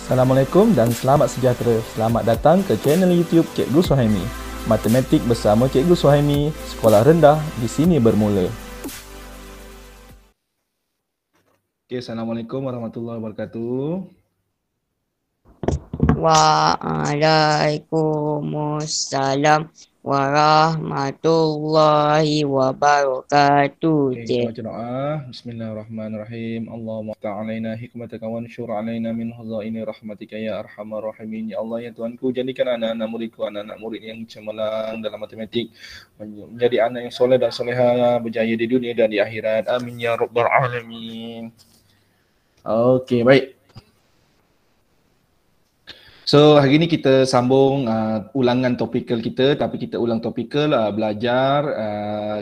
Assalamualaikum dan selamat sejahtera. Selamat datang ke channel YouTube Cikgu Suhaimi. Matematik bersama Cikgu Suhaimi, sekolah rendah di sini bermula. Okay, Assalamualaikum warahmatullahi wabarakatuh. Waalaikumsalam warahmatullahi wabarakatuh. Okay, kita baca doa. Bismillahirrahmanirrahim. Allahumma ta'alaina hikmataka wa ansyur alaina min hazaini rahmatika ya arhamar rahimin. Ya Allah, ya Tuhanku, jadikan anak-anak muridku anak-anak murid yang cemerlang dalam matematik, menjadi anak yang soleh dan soleha, berjaya di dunia dan di akhirat. Amin ya rabbal alamin. Okay, baik. So, hari ni kita sambung ulangan topikal kita, tapi kita ulang topikal belajar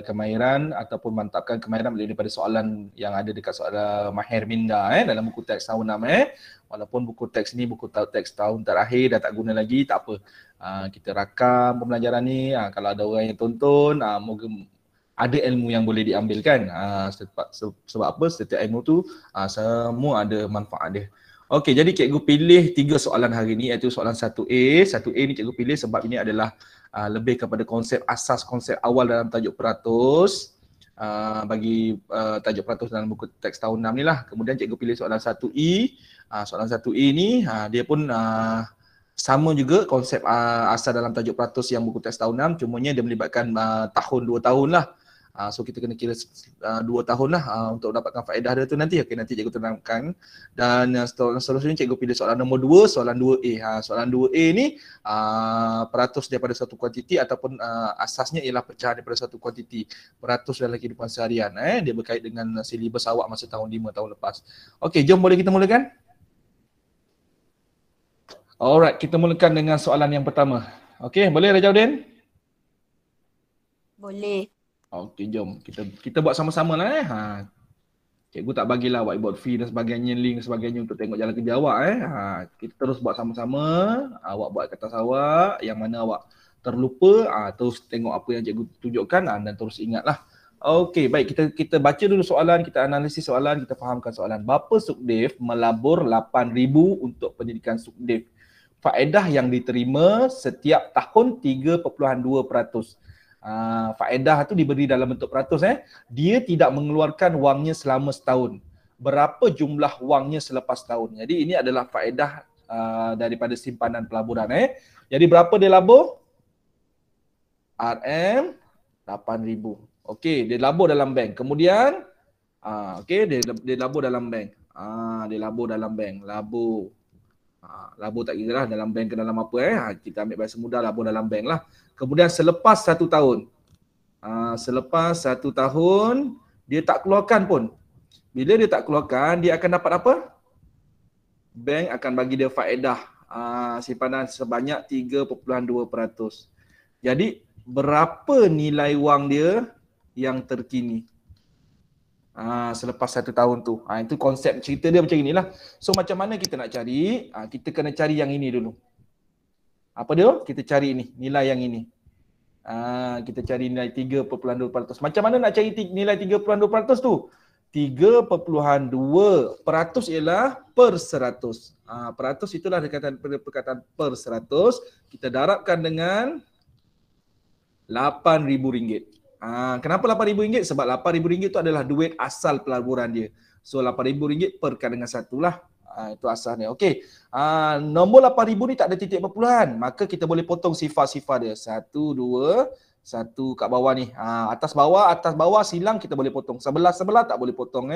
kemahiran ataupun mantapkan kemahiran daripada soalan yang ada dekat soalan Mahir Minda dalam buku teks tahun 6 Walaupun buku teks ni buku teks tahun terakhir dah tak guna lagi, tak apa. Kita rakam pembelajaran ni, kalau ada orang yang tonton, moga ada ilmu yang boleh diambilkan. Sebab apa? Setiap ilmu tu semua ada manfaat dia. Okey, jadi cikgu pilih 3 soalan hari ni, iaitu soalan 1A. 1A ni cikgu pilih sebab ini adalah lebih kepada konsep asas, konsep awal dalam tajuk peratus. Bagi tajuk peratus dalam buku teks tahun 6 ni lah. Kemudian cikgu pilih soalan 1E. Soalan 1E ni dia pun sama juga konsep asas dalam tajuk peratus yang buku teks tahun 6, cumanya dia melibatkan tahun 2 tahun lah. So kita kena kira 2 tahun lah untuk dapatkan faedah dia tu nanti. Okay, nanti cikgu terangkan. Dan seterusnya cikgu pilih soalan nombor 2, soalan 2A. Soalan 2A ni peratus daripada satu kuantiti ataupun asasnya ialah pecahan daripada satu kuantiti. Peratus dalam kehidupan seharian. Dia berkait dengan silibus awak masa tahun 5 tahun lepas. Okay, jom boleh kita mulakan? Alright, kita mulakan dengan soalan yang pertama. Okay, boleh Rajaudin? Boleh. Okey, jom kita buat sama-sama lah Cikgu tak bagilah whiteboard fee dan sebagainya, link dan sebagainya untuk tengok jalan kerja awak Kita terus buat sama-sama. Awak buat kertas awak, yang mana awak terlupa terus tengok apa yang cikgu tunjukkan dan terus ingatlah. Okey, baik, kita baca dulu soalan, kita analisis soalan, kita fahamkan soalan. Bapa Sukdev melabur 8,000 untuk pendidikan Sukdev. Faedah yang diterima setiap tahun 3.2%. Faedah tu diberi dalam bentuk peratus. Dia tidak mengeluarkan wangnya selama setahun. Berapa jumlah wangnya selepas tahun? Jadi ini adalah faedah daripada simpanan pelaburan. Jadi berapa dia labur? RM 8,000. Okey, dia labur dalam bank. Kemudian okey, dia labur dalam bank. Dia labur dalam bank. Labur tak kira lah dalam bank ke dalam apa. Kita ambil bahasa mudah, labur dalam bank lah. Kemudian selepas 1 tahun. Selepas 1 tahun, dia tak keluarkan pun. Bila dia tak keluarkan, dia akan dapat apa? Bank akan bagi dia faedah simpanan sebanyak 3.2%. Jadi, berapa nilai wang dia yang terkini? Selepas 1 tahun tu. Itu konsep cerita dia macam inilah. So macam mana kita nak cari? Kita kena cari yang ini dulu. Apa dia? Kita cari ini, nilai yang ini. Kita cari nilai 3.2%. Macam mana nak cari nilai 3.2% tu? 3.2% ialah per 100. Peratus itulah perkataan per 100. Kita darabkan dengan RM8,000. Kenapa RM8,000? Sebab RM8,000 itu adalah duit asal pelaburan dia. So RM8,000 perkan dengan 1 lah. Itu asalnya. Okey. Nombor 8,000 ni tak ada titik perpuluhan. Maka kita boleh potong sifar-sifar dia. 1, 2, 1 kat bawah ni. Atas bawah silang kita boleh potong. Sebelah tak boleh potong.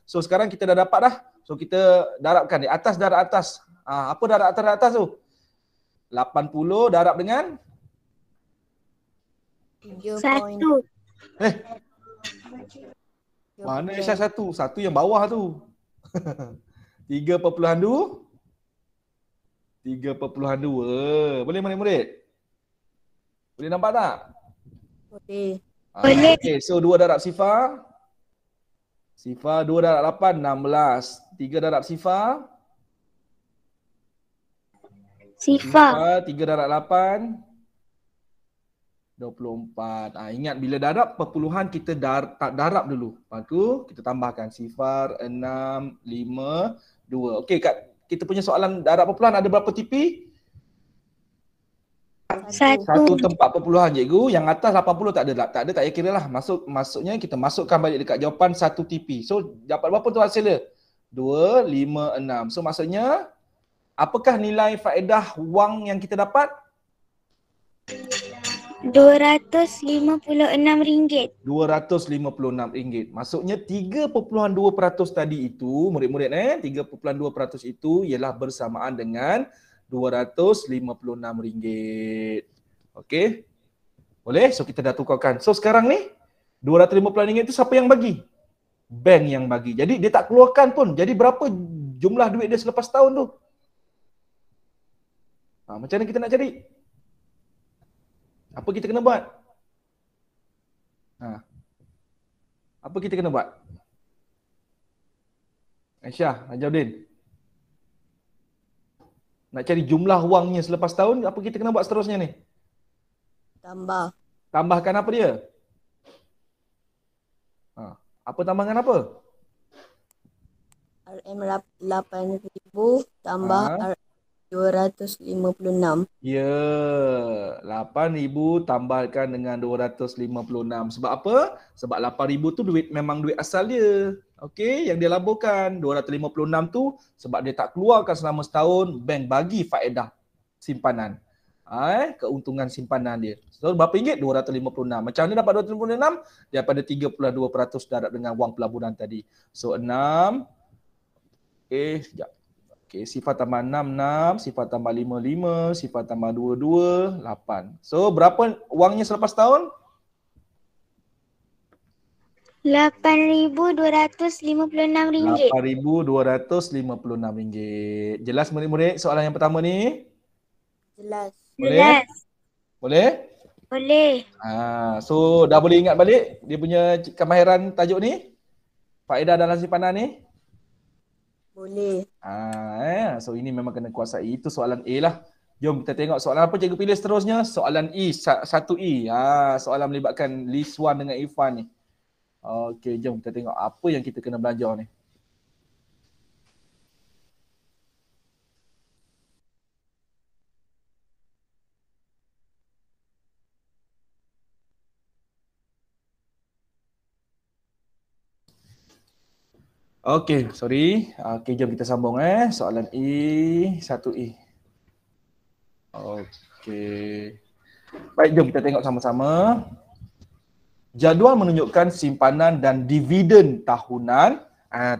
So sekarang kita dah dapat dah. So kita darabkan di atas darab atas. Apa darab atas tu? 80 darab dengan 1. Mana Aisyah 1? 1 yang bawah tu. 3.2. Boleh murid-murid? Boleh nampak tak? Boleh. Okey, so 2 darab sifar. Sifar 2 darab 8, 16. 3 darab sifar. Sifar 3 darab 8. 24. Ingat bila darab perpuluhan kita darab dulu. Lepas tu kita tambahkan sifar 6, 5, 2. Okey, kat kita punya soalan darab perpuluhan ada berapa tipi? 1. 1/40 cikgu. Yang atas 80 tak ada. Tak ada, tak payah kira lah. Maksudnya kita masukkan balik dekat jawapan 1 tipi. So dapat berapa tu hasilnya? 2, 5, 6. So maksudnya apakah nilai faedah wang yang kita dapat? RM256. RM256. Maksudnya 3.2% tadi itu, murid-murid 3.2% itu ialah bersamaan dengan RM256. Okey. Boleh? So kita dah tukarkan. So sekarang ni RM250 itu siapa yang bagi? Bank yang bagi. Jadi dia tak keluarkan pun. Jadi berapa jumlah duit dia selepas tahun tu? Macam mana kita nak cari? Apa kita kena buat? Apa kita kena buat? Aisyah, Najauddin. Nak cari jumlah wangnya selepas tahun, apa kita kena buat seterusnya ni? Tambah. Tambahkan apa dia? Apa tambahan apa? RM8,000 tambah RM256. Ya, 8,000 tambahkan dengan 256. Sebab apa? Sebab 8,000 tu memang duit asal dia. Okey, yang dia laburkan. 256 tu sebab dia tak keluarkan selama setahun, bank bagi faedah simpanan. Keuntungan simpanan dia. So berapa ringgit? 256. Macam mana dapat 256? Daripada 32% darab dengan wang pelaburan tadi. So 6. Sekejap. Sifar tambah 6, 6. Sifar tambah 5, 5. Sifar tambah 2, 2. 8. So berapa wangnya selepas tahun? RM8,256. RM8,256. Jelas murid-murid soalan yang pertama ni? Jelas. Boleh? Boleh? Boleh. So dah boleh ingat balik dia punya kemahiran tajuk ni? Faedah dalam simpanan ni? Boleh. So ini memang kena kuasai. Itu soalan A lah. Jom kita tengok soalan apa cikgu pilih seterusnya. Soalan E, 1E. Soalan melibatkan Liswan dengan Irfan ni. Okey, jom kita tengok apa yang kita kena belajar ni. Okey, sorry. Okey, jom kita sambung soalan E, 1E. Okey. Baik, jom kita tengok sama-sama. Jadual menunjukkan simpanan dan dividen tahunan.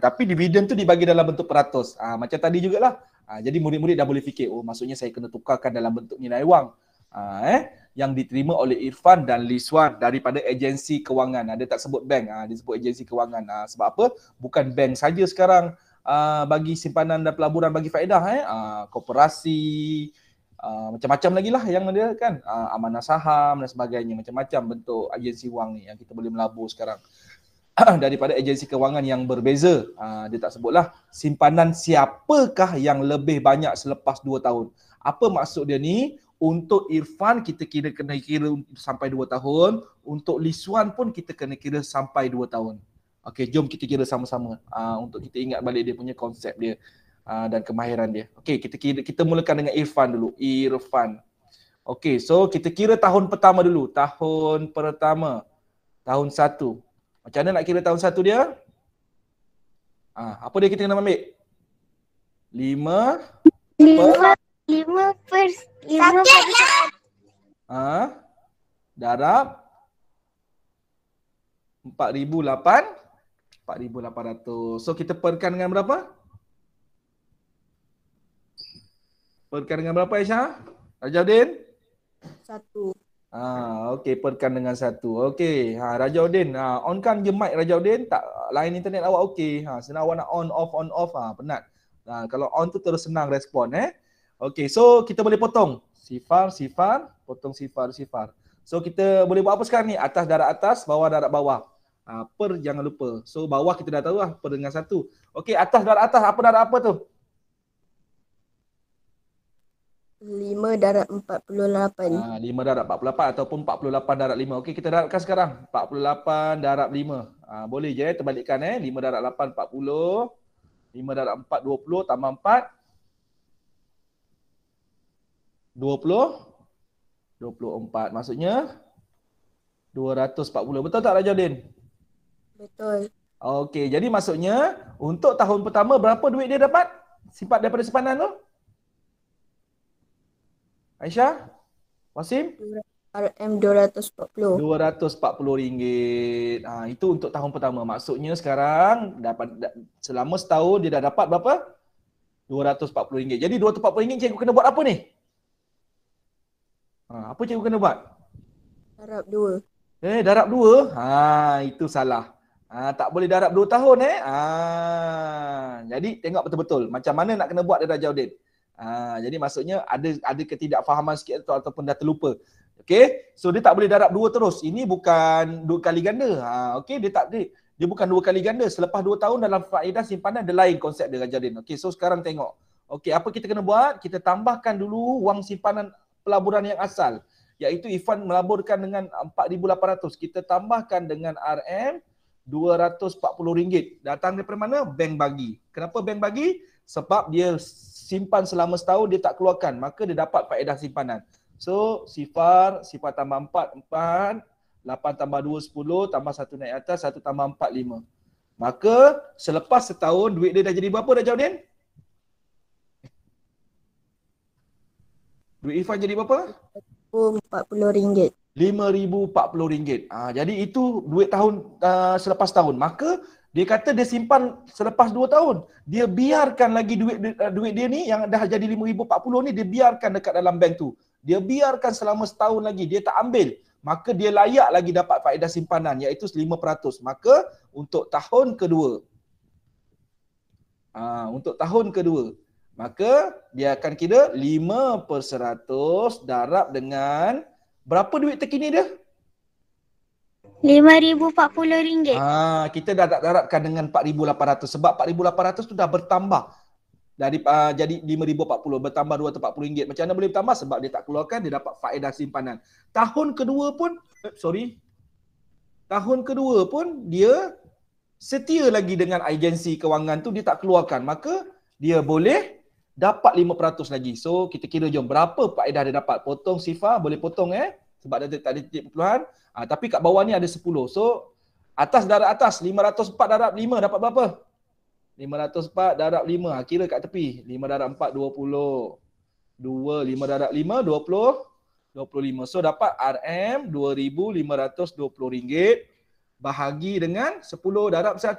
Tapi dividen tu dibagi dalam bentuk peratus. Macam tadi jugalah. Jadi murid-murid dah boleh fikir, maksudnya saya kena tukarkan dalam bentuk nilai wang. Yang diterima oleh Irfan dan Liswan daripada agensi kewangan. Dia tak sebut bank, dia sebut agensi kewangan. Sebab apa? Bukan bank saja sekarang bagi simpanan dan pelaburan bagi faedah. Koperasi, macam-macam lagi lah yang dia kan. Amanah saham dan sebagainya. Macam-macam bentuk agensi wang ni yang kita boleh melabur sekarang. Daripada agensi kewangan yang berbeza. Dia tak sebutlah simpanan siapakah yang lebih banyak selepas 2 tahun. Apa maksud dia ni? Untuk Irfan kita kena kira sampai 2 tahun. Untuk Liswan pun kita kena kira sampai 2 tahun. Okey, jom kita kira sama-sama. Untuk kita ingat balik dia punya konsep dia dan kemahiran dia. Okey, kita mulakan dengan Irfan dulu. Irfan. Okey, so kita kira tahun pertama dulu. Tahun pertama. Tahun 1. Macam mana nak kira tahun 1 dia? Apa dia kita kena ambil? 5 darab 4,800. So kita perkan dengan berapa? Perkan dengan berapa Aisyah? Rajauddin? 1. Okey, perkan dengan 1. Okey, Rajauddin, onkan je mic Rajauddin, tak line internet awak okey. Senang awak nak on off, penat. Kalau on tu terus senang respon Okey, so kita boleh potong. Sifar, potong sifar. So kita boleh buat apa sekarang ni? Atas darab atas, bawah darab bawah. Per jangan lupa. So bawah kita dah tahu lah, per dengan 1. Okey, atas darab atas, apa darab apa tu? 5 darab 48. 5 darab 48 ataupun 48 darab 5. Okey, kita darabkan sekarang. 48 darab 5. Boleh je terbalikkan 5 darab 8, 40. 5 darab 4, 20 tambah 4. 24. Maksudnya 240. Betul tak Rajauddin? Betul. Okey, jadi maksudnya untuk tahun pertama berapa duit dia dapat? Sifat daripada simpanan tu? Aisyah? Wasim? RM 240. RM240. Itu untuk tahun pertama. Maksudnya sekarang selama setahun dia dah dapat berapa? RM240. Jadi RM240 cikgu kena buat apa ni? Apa cikgu kena buat? Darab 2. Darab 2? Itu salah. Tak boleh darab 2 tahun Jadi tengok betul-betul macam mana nak kena buat dia Rajauddin. Jadi maksudnya ada ketidakfahaman sikit ataupun dah terlupa. Okey, so dia tak boleh darab 2 terus. Ini bukan 2 kali ganda. Okey, dia bukan 2 kali ganda. Selepas 2 tahun dalam faedah simpanan ada lain konsep dia Rajauddin. Okey, so sekarang tengok. Okey, apa kita kena buat? Kita tambahkan dulu wang simpanan pelaburan yang asal, iaitu Ifan melaburkan dengan RM4,800. Kita tambahkan dengan RM240. Datang daripada mana? Bank bagi. Kenapa bank bagi? Sebab dia simpan selama setahun, dia tak keluarkan. Maka dia dapat faedah simpanan. So, sifar tambah 4, 8 tambah 2, 10, tambah 1 naik atas, 1 tambah 4, 5. Maka, selepas setahun, duit dia dah jadi berapa Rajauddin? Duit Ifan jadi berapa? RM40. RM5,040. Jadi itu duit tahun selepas tahun. Maka dia kata dia simpan selepas 2 tahun. Dia biarkan lagi duit dia ni yang dah jadi RM5,040 ni, dia biarkan dekat dalam bank tu. Dia biarkan selama setahun lagi. Dia tak ambil. Maka dia layak lagi dapat faedah simpanan, iaitu 5%. Maka untuk tahun kedua. Maka dia akan kira 5% darab dengan berapa duit terkini dia? RM5,040. Kita dah tak darabkan dengan 4,800 sebab 4,800 tu dah bertambah. Jadi 5,040 bertambah RM240. Macam mana boleh bertambah? Sebab dia tak keluarkan, dia dapat faedah simpanan. Tahun kedua pun dia setia lagi dengan agensi kewangan tu, dia tak keluarkan. Maka dia boleh dapat 5% lagi. So kita kira jom berapa faedah dia dapat. Potong sifar, boleh potong sebab dia tak ada titik perpuluhan. Tapi kat bawah ni ada 10. So atas darab atas 504 darab 5 dapat berapa? 504 darab 5. Kira kat tepi. 5 darab 4 20. 2 5 darab 5 20 25. So dapat RM2,520 bahagi dengan 10 darab 1.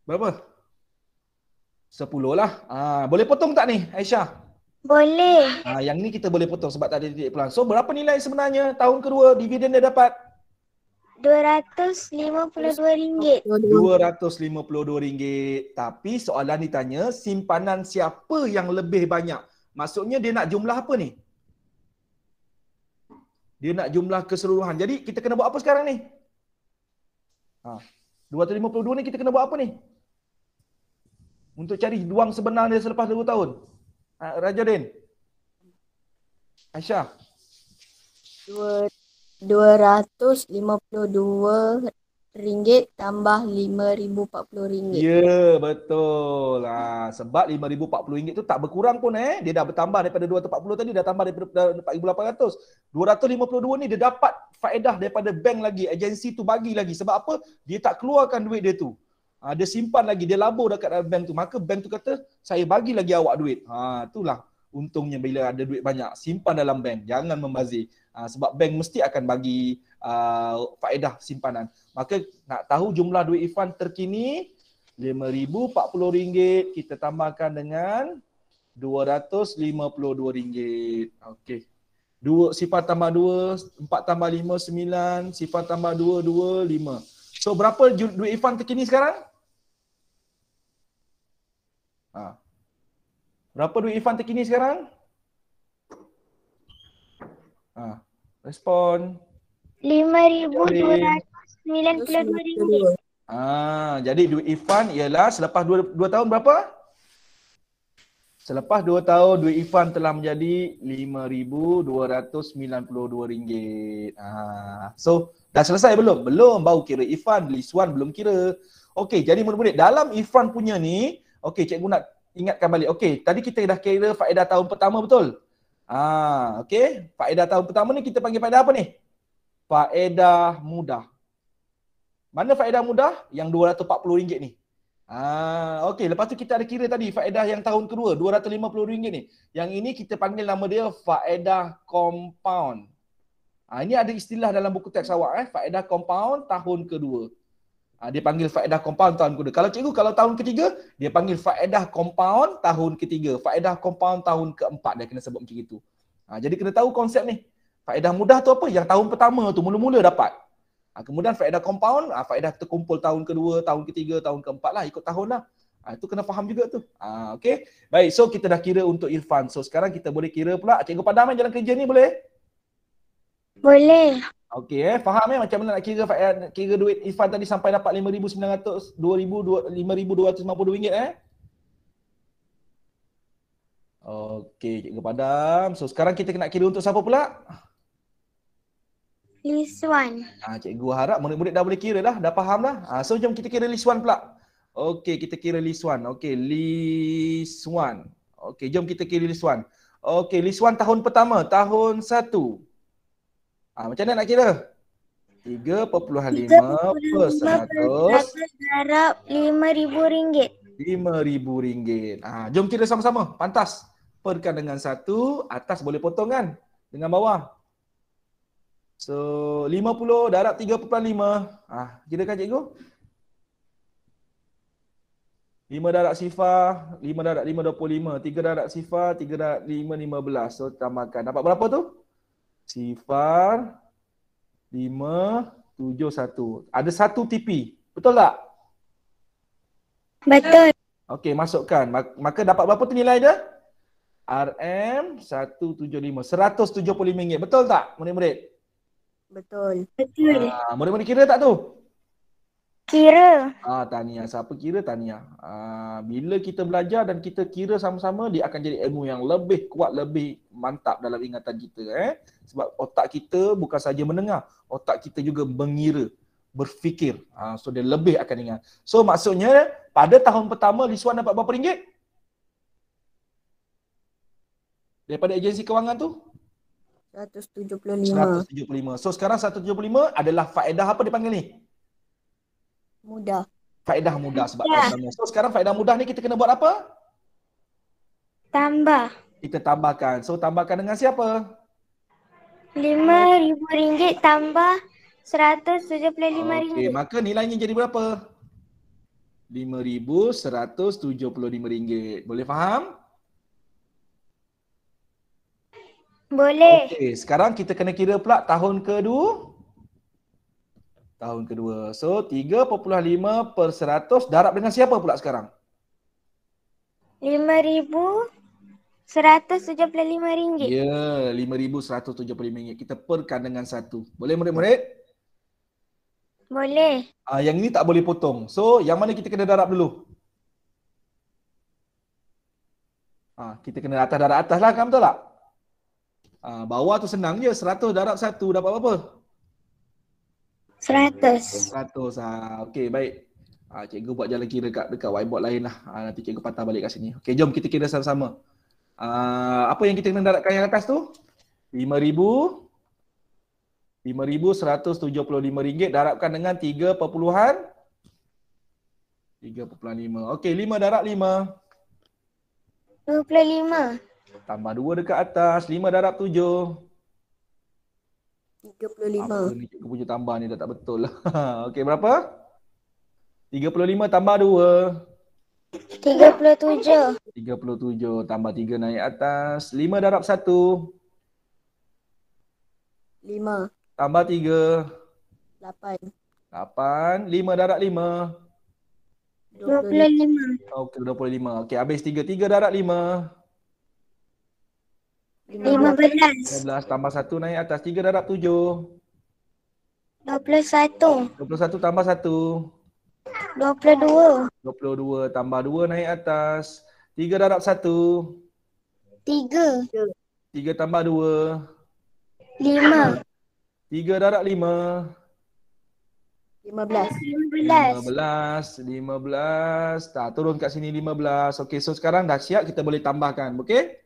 Berapa? 10 lah. Boleh potong tak ni Aisyah? Boleh. Yang ni kita boleh potong sebab tak ada titik peluang. So berapa nilai sebenarnya tahun kedua dividen dia dapat? RM252. RM252. Tapi soalan ditanya simpanan siapa yang lebih banyak? Maksudnya dia nak jumlah apa ni? Dia nak jumlah keseluruhan. Jadi kita kena buat apa sekarang ni? 252 ni kita kena buat apa ni? Untuk cari wang sebenar dia selepas 2 tahun. Rajauddin. Aisyah. RM252 tambah RM5,040. Ya, betul. Sebab RM5,040 tu tak berkurang pun dia dah bertambah daripada 240 tadi, dah tambah daripada 4,800. 252 ni dia dapat faedah daripada bank lagi, agensi tu bagi lagi. Sebab apa? Dia tak keluarkan duit dia tu. Dia simpan lagi, dia labur dekat dalam bank tu. Maka bank tu kata, saya bagi lagi awak duit. Itulah untungnya bila ada duit banyak. Simpan dalam bank, jangan membazir. Sebab bank mesti akan bagi faedah simpanan. Maka nak tahu jumlah duit Ifan terkini, RM5,040. Kita tambahkan dengan RM252. Okey. 2 sifar tambah 2, 4 tambah 5, 9, sifar tambah 2, 2, 5. So berapa duit Ifan terkini sekarang? Berapa duit Ifan terkini sekarang? Respon. RM5,292. Jadi duit Ifan ialah selepas 2 tahun berapa? Selepas 2 tahun duit Ifan telah menjadi RM5,292. So dah selesai belum? Belum, baru kira Ifan. List 1 belum kira. Okey, jadi murid-murid dalam Ifan punya ni, okey cikgu nak ingatkan balik. Okey, tadi kita dah kira faedah tahun pertama betul? Okey. Faedah tahun pertama ni kita panggil faedah apa ni? Faedah mudah. Mana faedah mudah? Yang RM240 ni. Okey, lepas tu kita ada kira tadi faedah yang tahun kedua, RM250 ni. Yang ini kita panggil nama dia faedah compound. Ini ada istilah dalam buku teks awak, faedah compound tahun kedua. Dia panggil faedah compound tahun kedua. Kalau cikgu, kalau tahun ketiga, dia panggil faedah compound tahun ketiga. Faedah compound tahun keempat, dia kena sebut macam itu. Jadi kena tahu konsep ni. Faedah mudah tu apa? Yang tahun pertama tu, mula-mula dapat. Kemudian faedah compound, faedah terkumpul tahun kedua, tahun ketiga, tahun keempat lah, ikut tahun lah. Itu kena faham juga tu. Okey. Baik, so kita dah kira untuk Irfan. So sekarang kita boleh kira pula. Cikgu padam jalan kerja ni boleh? Boleh. Okey, faham macam mana nak kira duit Irfan tadi sampai dapat RM5,900, RM5,250 Okey, cikgu padam. So sekarang kita nak kira untuk siapa pula? Liswan. Cikgu harap murid-murid dah boleh kira dah faham dah. So jom kita kira Liswan pula. Okey, kita kira Liswan. Okey, Liswan. Okey, jom kita kira Liswan. Okey, Liswan tahun pertama, tahun 1. Macam mana nak kira? 3.5 per 100 darab RM5,000. RM5,000. Jom kira sama-sama. Pantas. Perkan dengan 1, atas boleh potong kan? Dengan bawah. So, 50 darab 3.5. Kirakan cikgu? 5 darab sifar, 5 darab 5, 25. 3 darab sifar, 3 darab 5, 15. So, tambahkan. Dapat berapa tu? Sifar 5, 7, 1. Ada 1 TP. Betul tak? Betul. Okey, masukkan. Maka dapat berapa tu nilai dia? RM175. RM175. Betul tak, murid-murid? Betul. Betul. Murid-murid kira tak tu? Kira. Tahniah. Siapa kira, tahniah. Bila kita belajar dan kita kira sama-sama, dia akan jadi ilmu yang lebih kuat, lebih mantap dalam ingatan kita. Sebab otak kita bukan saja mendengar, otak kita juga mengira, berfikir. So dia lebih akan ingat. So maksudnya, pada tahun pertama, Liswan dapat berapa ringgit? Daripada agensi kewangan tu? 175. 175. So sekarang 175 adalah faedah apa dipanggil ni? Mudah. Faedah mudah sebab tahun. So sekarang faedah mudah ni kita kena buat apa? Tambah. Kita tambahkan. So tambahkan dengan siapa? RM5,000 tambah RM175. Okey, maka nilainya jadi berapa? RM5,175. Boleh faham? Boleh. Okey, sekarang kita kena kira pula tahun kedua. Tahun kedua. So 3.5 per 100 darab dengan siapa pula sekarang? RM5,175. Ya, RM5,175. Kita perkan dengan 1. Boleh murid-murid? Boleh. Yang ini tak boleh potong. So yang mana kita kena darab dulu? Kita kena atas darab atas lah, kan betul tak? Bawah tu senang je. 100 darab 1 dapat berapa? 100. 100. Okey, baik. Cikgu buat jalan kira dekat whiteboard lain lah. Nanti cikgu patah balik kat sini. Okey, jom kita kira sama-sama. Apa yang kita kena darabkan yang atas tu? RM5,175 darabkan dengan 3.5. Okey, 5 darab 5. 25. Tambah 2 dekat atas. 5 darab 7. 35. Apa ni cikgu punya tambah ni dah tak betul lah. Okey, berapa? 35 tambah 2. 37. 37 tambah 3 naik atas. 5 darab 1. 5. Tambah 3. 8. 8. 5 darab 5. 25. Okey, 25. Okey, habis 3. 3 darab 5. 15. 15 tambah 1 naik atas. 3 darab 7. 21. 21 tambah 1. 22. 22 tambah 2 naik atas. 3 darab 1. 3. 3 tambah 2. 5. 3 darab 5. 15. 15. Tak, turun kat sini 15. Okey, so sekarang dah siap, kita boleh tambahkan. Okey?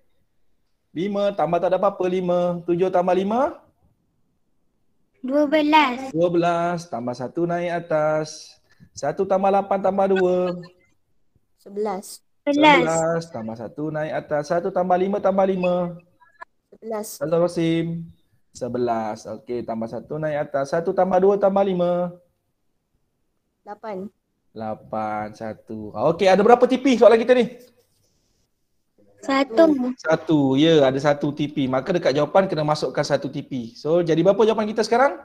5 tambah tak ada apa-apa, 5. 7 tambah 5, 12. 12. Tambah 1 naik atas. 1 tambah 8 tambah 2, 11. 11. Tambah 1 naik atas. 1 tambah 5 tambah 5, 11. Ustaz Wasim. 11. Okey, tambah 1 naik atas. 1 tambah 2 tambah 5, 8. 8. 1. Okey, ada berapa TP soalan kita ni? 1. 1. Ya, ada 1 TP. Maka dekat jawapan kena masukkan 1 TP. So, jadi berapa jawapan kita sekarang?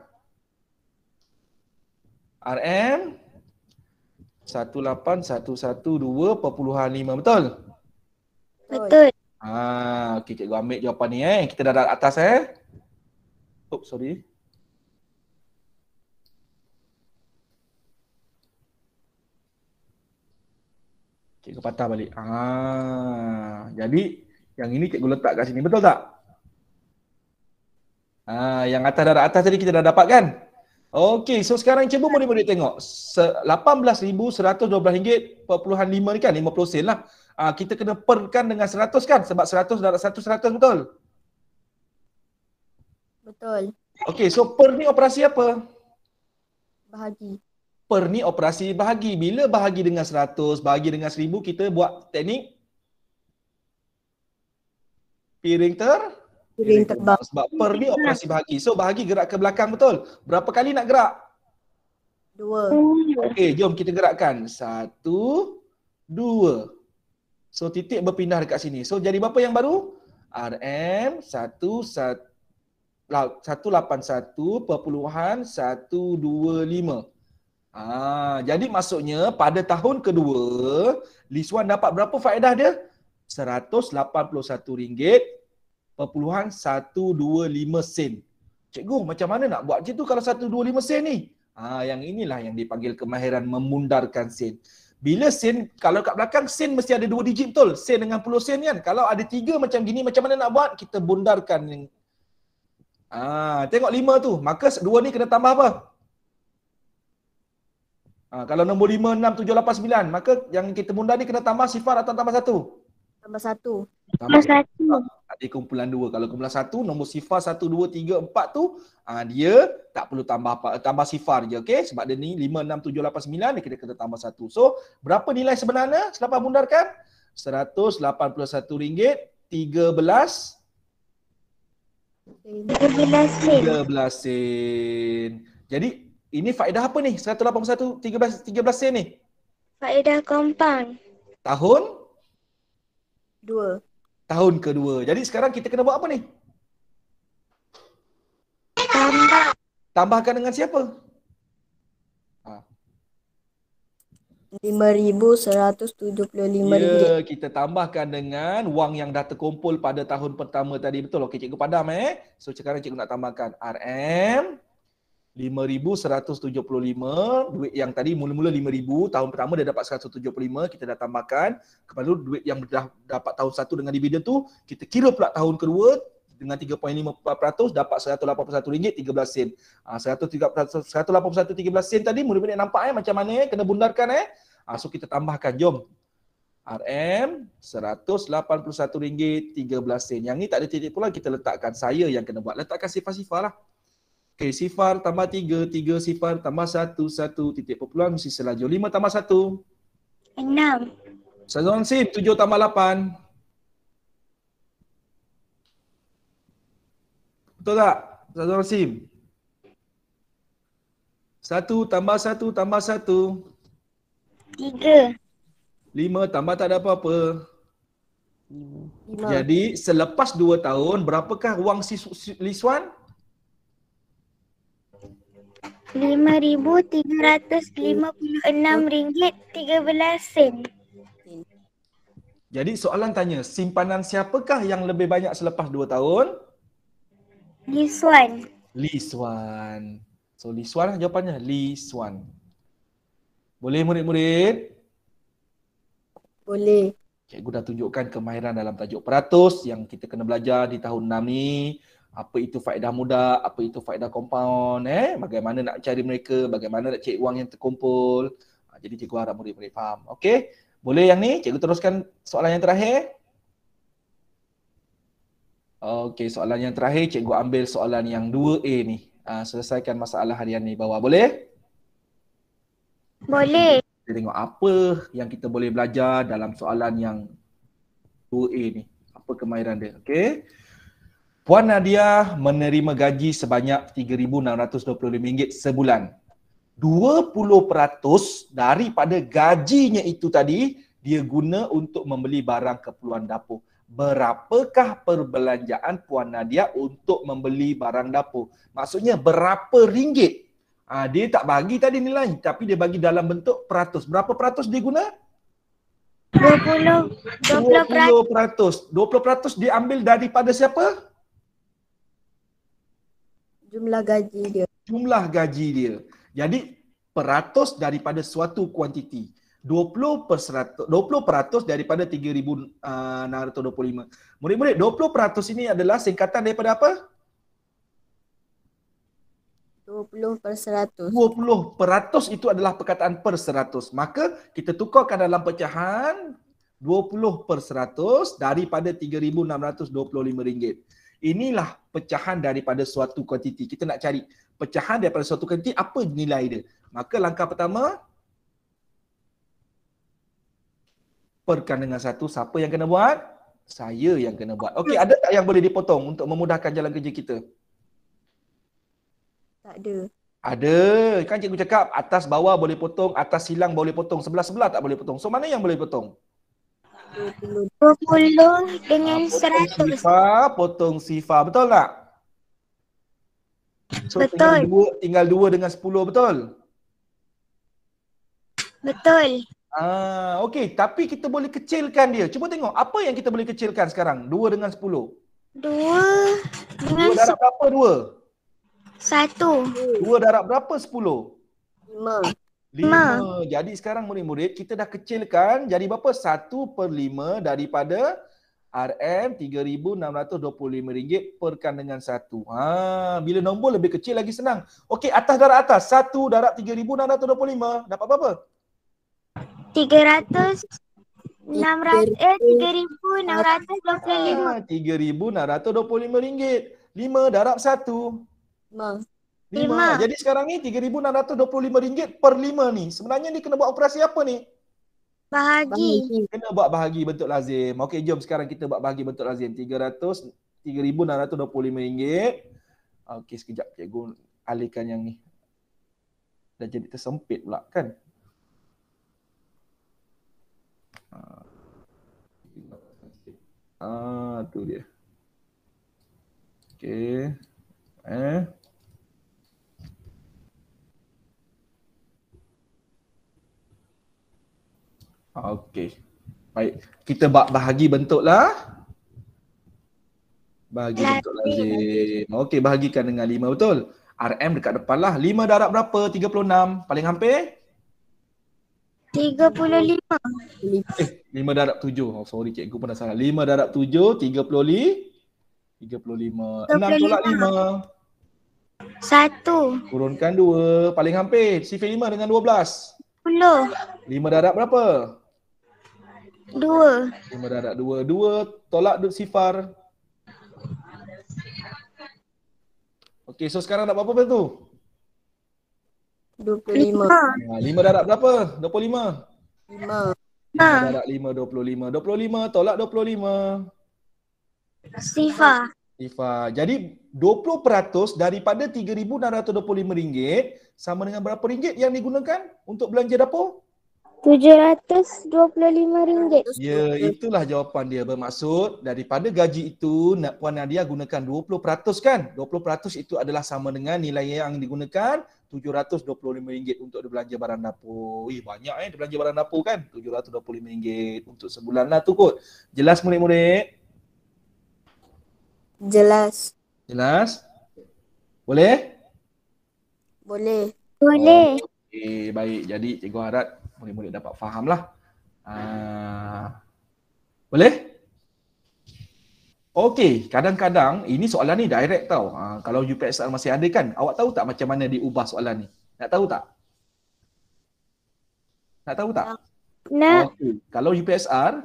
RM 18112.5. Betul? Betul. Okey, cikgu ambil jawapan ni Kita dah dekat atas sorry. Cikgu patah balik. Jadi yang ini cikgu letak kat sini. Betul tak? Yang atas dah atas tadi kita dah dapat kan? Okey, so sekarang cuba murid-murid tengok. RM18,112.5 ni kan 50 sen lah. Kita kena perkan dengan 100 kan? Sebab 100 darab 100 betul? Betul. Okey, so per ni operasi apa? Bahagi. Per ni operasi bahagi. Bila bahagi dengan 100, bahagi dengan 1000, kita buat teknik piring terbang. Sebab per ni operasi bahagi. So bahagi gerak ke belakang betul. Berapa kali nak gerak? 2. Okey, jom kita gerakkan. 1, 2. So titik berpindah dekat sini. So jadi berapa yang baru? RM 181.125. Jadi maksudnya pada tahun kedua, Liswan dapat berapa faedah dia? RM181.125. Cikgu, macam mana nak buat macam tu kalau 125 sen ni? Yang inilah yang dipanggil kemahiran memundarkan sen. Bila sen, kalau kat belakang sen mesti ada 2 digit betul. Sen dengan puluh sen kan. Kalau ada 3 macam gini, macam mana nak buat? Kita bundarkan. Tengok 5 tu. Maka 2 ni kena tambah apa? Kalau nombor 5, 6, 7, 8, 9, maka yang kita bundar ni kena tambah sifar atau tambah 1? Tambah 1. Tambah 1. Ada kumpulan 2. Kalau kumpulan 1, nombor sifar 1, 2, 3, 4 tu, dia tak perlu tambah apa, tambah sifar je, okey? Sebab dia ni 5, 6, 7, 8, 9, dia kena tambah 1. So, berapa nilai sebenarnya selepas bundarkan? RM181.13 sen. Jadi, ini faedah apa ni? 181.13 sen ni? Faedah compound. Tahun 2. Tahun kedua. Jadi sekarang kita kena buat apa ni? Tambah. Tambahkan dengan siapa? RM5,175. Ya, kita tambahkan dengan wang yang dah terkumpul pada tahun pertama tadi. Betul? Okey, cikgu padam So sekarang cikgu nak tambahkan RM 5,175. Duit yang tadi mula-mula 5,000, tahun pertama dia dapat 175, kita dah tambahkan. Kepada duit yang dah dapat tahun 1 dengan dividen tu, kita kira pula tahun kedua dengan 3.5% dapat RM181.13. 181.13 sen tadi murid-murid nampak macam mana kena bundarkan So kita tambahkan, jom. RM 181.13 sen. Yang ni tak ada titik pula, kita letakkan, saya yang kena buat. Letakkan sifar-sifar lah. Okey, sifar tambah 3, 3 sifar tambah 1, 1 titik perpuluhan mesti selajur. 5 tambah 1. 6. Ustazah Sim, 7 tambah 8. Betul tak? Ustazah Sim. 1 tambah 1 tambah 1. 3. 5 tambah tak ada apa-apa. 5. Jadi selepas 2 tahun, berapakah wang Liswan? RM5,356.13. Jadi soalan tanya, simpanan siapakah yang lebih banyak selepas 2 tahun? Liswan. Liswan. So Liswan lah jawapannya, Liswan. Boleh murid-murid? Boleh. Cikgu dah tunjukkan kemahiran dalam tajuk peratus yang kita kena belajar di tahun 6 ni. Apa itu faedah mudah, apa itu faedah kompaun, bagaimana nak cari mereka, bagaimana nak cari wang yang terkumpul. Jadi cikgu harap murid-murid faham. Okey, boleh yang ni? Cikgu teruskan soalan yang terakhir. Okey, soalan yang terakhir cikgu ambil soalan yang 2A ni. Selesaikan masalah harian ni bawah. Boleh? Boleh. Kita tengok apa yang kita boleh belajar dalam soalan yang 2A ni. Apa kemahiran dia? Okey. Puan Nadia menerima gaji sebanyak RM3,625 sebulan. 20% daripada gajinya itu tadi dia guna untuk membeli barang keperluan dapur. Berapakah perbelanjaan Puan Nadia untuk membeli barang dapur? Maksudnya berapa ringgit? Dia tak bagi tadi nilai, tapi dia bagi dalam bentuk peratus. Berapa peratus dia guna? 20%. 20%. 20% dia ambil daripada siapa? Jumlah gaji dia. Jumlah gaji dia. Jadi peratus daripada suatu kuantiti. 20% daripada 3,625. Murid-murid, 20% ini adalah singkatan daripada apa? 20%. 20% itu adalah perkataan per 100. Maka kita tukarkan dalam pecahan 20% daripada RM3,625. Inilah pecahan daripada suatu kuantiti. Kita nak cari pecahan daripada suatu kuantiti, apa nilai dia. Maka langkah pertama, perkan dengan 1. Siapa yang kena buat? Saya yang kena buat. Okey, ada tak yang boleh dipotong untuk memudahkan jalan kerja kita? Tak ada. Ada. Kan cikgu cakap atas bawah boleh potong, atas silang boleh potong, sebelah-sebelah tak boleh potong. So mana yang boleh potong? 20. 20 dengan Potong 100. potong sifar. Betul tak? So, Betul. Tinggal 2 dengan 10, betul? Betul. Okey, tapi kita boleh kecilkan dia. Cuba tengok, apa yang kita boleh kecilkan sekarang? 2 dengan 10. 2 dengan 2 darab berapa 2? 1. 2 darab berapa 10? 5. 5. Jadi sekarang murid-murid, kita dah kecilkan jadi berapa? 1/5 daripada RM3,625 perkan dengan 1. Bila nombor lebih kecil lagi senang. Okey, atas darab atas. 1 darab 3,625. Dapat berapa? 3,625. RM3,625. 5 darab 1. 5. 5. Jadi sekarang ni RM3,625 per 5 ni. Sebenarnya ni kena buat operasi apa ni? Bahagi. Kena buat bahagi bentuk lazim. Okey, jom sekarang kita buat bahagi bentuk lazim. RM3,625. Okey, sekejap cikgu alihkan yang ni. Dah jadi tersempit pula kan? Tu dia. Okey. Okey. Baik, kita bahagi bentuklah. Bahagi bentuk lazim. Okey, bahagikan dengan 5, betul? RM dekat depan lah. 5 darab berapa? 36. Paling hampir? 35. 5 darab 7. Oh, sorry cikgu pun dah salah. 5 darab 7, 35. 6 tolak 5. 1. Kurunkan 2. Paling hampir. Sifar 5 dengan 12. 10. 5 darab berapa? 2. 5 darab 2. 2 tolak sifar. Okey, so sekarang nak berapa tu? 25. 5 darab berapa? 25. 5. 5 darab 5, 25. 25 tolak 25. Sifar. Sifar. Jadi 20% daripada RM3,625 sama dengan berapa ringgit yang digunakan untuk belanja dapur? RM725. Ya, itulah jawapan dia. Bermaksud daripada gaji itu Puan Nadia gunakan 20% kan? 20% itu adalah sama dengan nilai yang digunakan RM725 untuk belanja barang dapur. Banyak belanja barang dapur kan? RM725 untuk sebulan lah tu kot. Jelas murid-murid? Jelas. Jelas? Boleh? Boleh. Boleh. Okey, baik. Jadi cikgu harap murid-murid dapat faham lah. Boleh? Okey, kadang-kadang ini soalan ni direct tau. Kalau UPSR masih ada kan, awak tahu tak macam mana diubah soalan ni? Nak tahu tak? Nak tahu tak? Nak. Okey, kalau UPSR,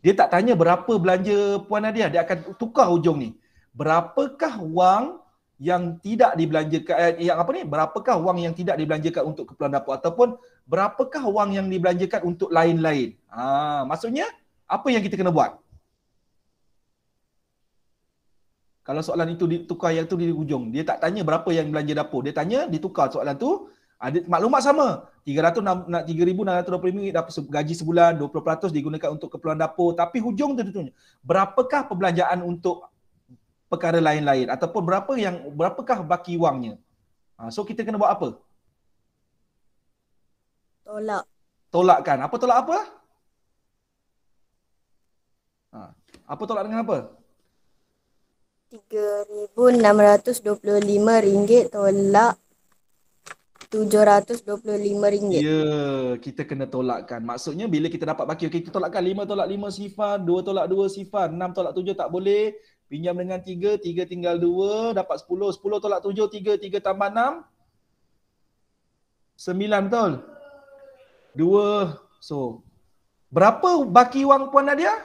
dia tak tanya berapa belanja Puan Nadia, dia akan tukar hujung ni. Berapakah wang yang tidak dibelanjakan, berapakah wang yang tidak dibelanjakan untuk keperluan dapur ataupun berapakah wang yang dibelanjakan untuk lain-lain. Maksudnya, apa yang kita kena buat? Kalau soalan itu ditukar yang tu di hujung, dia tak tanya berapa yang belanja dapur, dia tanya ditukar soalan tu, ada maklumat sama. 3,620 dapat gaji sebulan, 20% digunakan untuk keperluan dapur, tapi hujung tu dia tanya, berapakah perbelanjaan untuk perkara lain-lain ataupun berapakah baki wangnya. So kita kena buat apa? Tolak. Tolakkan. Apa tolak apa? Apa tolak dengan apa? RM3,625 tolak RM725. Ya, kita kena tolakkan. Maksudnya bila kita dapat baki, kita tolakkan 5 tolak 5 sifar, 2 tolak 2 sifar, 6 tolak 7 tak boleh. Pinjam dengan 3, 3 tinggal 2, dapat 10. 10 tolak 7, 3, 3 tambah 6. 9 betul? 2. So, berapa baki wang Puan Nadia?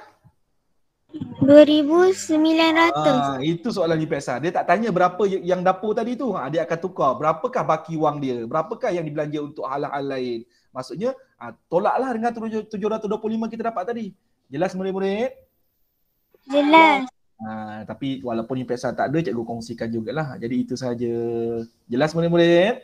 2,900. Itu soalan UPSR. Dia tak tanya berapa yang dapur tadi tu. Dia akan tukar. Berapakah baki wang dia? Berapakah yang dibelanja untuk hal-hal lain? Maksudnya, tolaklah dengan 725 kita dapat tadi. Jelas murid-murid? Jelas. Tapi walaupun UPSR tak ada, cikgu kongsikan jugalah. Jadi itu saja. Jelas murid-murid?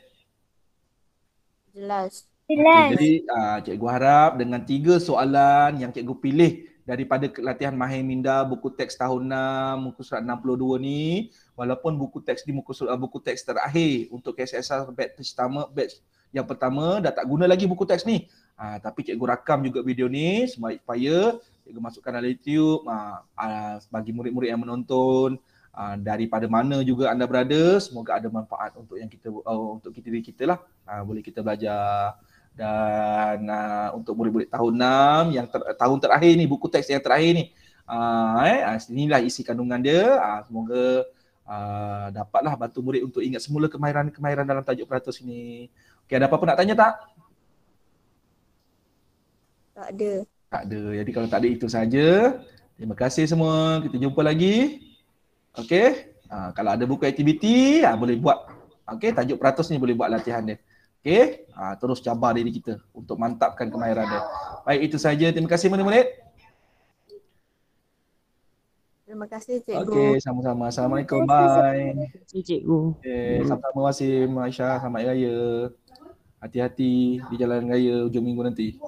Jelas. Jelas. Jadi cikgu harap dengan 3 soalan yang cikgu pilih daripada latihan Mahir Minda buku teks tahun 6, muka surat 62 ni, walaupun buku teks ni buku teks terakhir untuk KSSR batch yang pertama dah tak guna lagi buku teks ni. Tapi cikgu rakam juga video ni supaya cikgu masukkan dalam YouTube bagi murid-murid yang menonton daripada mana juga anda berada, semoga ada manfaat untuk yang kita untuk diri kita lah. Boleh kita belajar. Dan untuk murid-murid tahun 6 yang tahun terakhir ni, buku teks yang terakhir ni, inilah isi kandungan dia. Semoga dapatlah bantu murid untuk ingat semula kemahiran dalam tajuk peratus ini. Okey, ada apa-apa nak tanya tak? Tak ada. Tak ada. Jadi kalau tak ada, itu saja. Terima kasih semua. Kita jumpa lagi. Okey. Kalau ada buku aktiviti, boleh buat. Okey, tajuk peratus ni boleh buat latihan dia. Okey, terus cabar diri kita untuk mantapkan kemahiran dia. Baik, itu saja. Terima kasih murid-murid. Terima kasih cikgu. Okey, sama-sama. Assalamualaikum. Bye. Terima kasih cikgu. Okey, sama-sama Wasim, Aisyah, selamat raya. Hati-hati di jalan raya hujung minggu nanti.